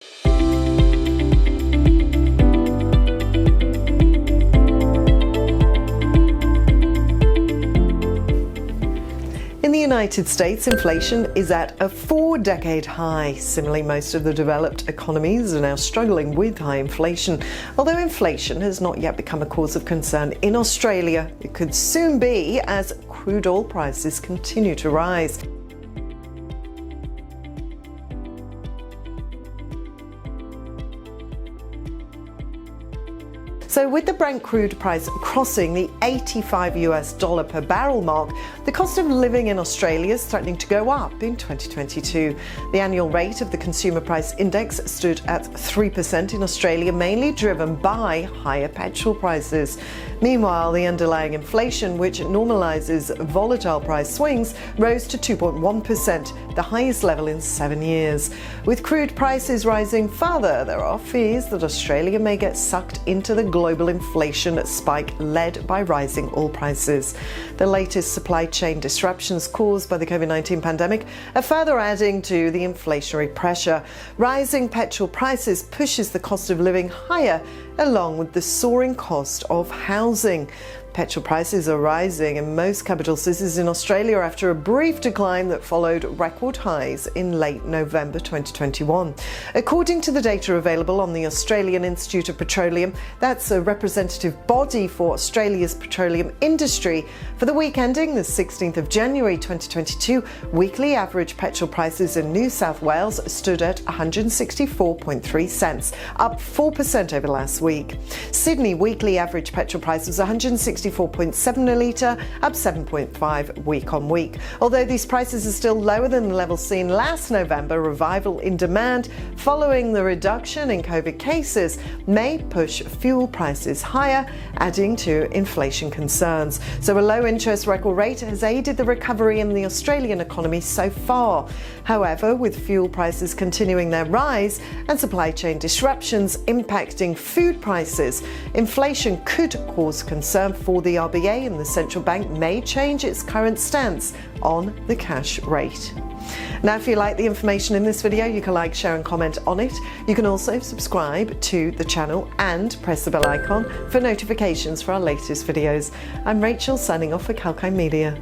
In the United States, inflation is at a 4-decade high. Similarly, most of the developed economies are now struggling with high inflation. Although inflation has not yet become a cause of concern in Australia, it could soon be as crude oil prices continue to rise. So with the Brent crude price crossing the $85 per barrel mark, the cost of living in Australia is threatening to go up in 2022. The annual rate of the consumer price index stood at 3% in Australia, mainly driven by higher petrol prices. Meanwhile, the underlying inflation, which normalizes volatile price swings, rose to 2.1%, the highest level in 7 years. With crude prices rising further, there are fears that Australia may get sucked into the global inflation spike led by rising oil prices. The latest supply chain disruptions caused by the COVID-19 pandemic are further adding to the inflationary pressure. Rising petrol prices pushes the cost of living higher, along with the soaring cost of housing. Petrol prices are rising in most capital cities in Australia after a brief decline that followed record highs in late November 2021. According to the data available on the Australian Institute of Petroleum, that's a representative body for Australia's petroleum industry, for the week ending the 16th of January 2022, weekly average petrol prices in New South Wales stood at 164.3 cents, up 4% over last week. Sydney weekly average petrol price was 164.7 a litre, up 7.5 week on week. Although these prices are still lower than the levels seen last November, revival in demand following the reduction in COVID cases may push fuel prices higher, adding to inflation concerns. So a low interest record rate has aided the recovery in the Australian economy so far. However, with fuel prices continuing their rise and supply chain disruptions impacting food prices, inflation could cause concern for the RBA, and the central bank may change its current stance on the cash rate. Now, if you like the information in this video, you can like, share and comment on it. You can also subscribe to the channel and press the bell icon for notifications for our latest videos. I'm Rachel, signing off for kalkinemedia.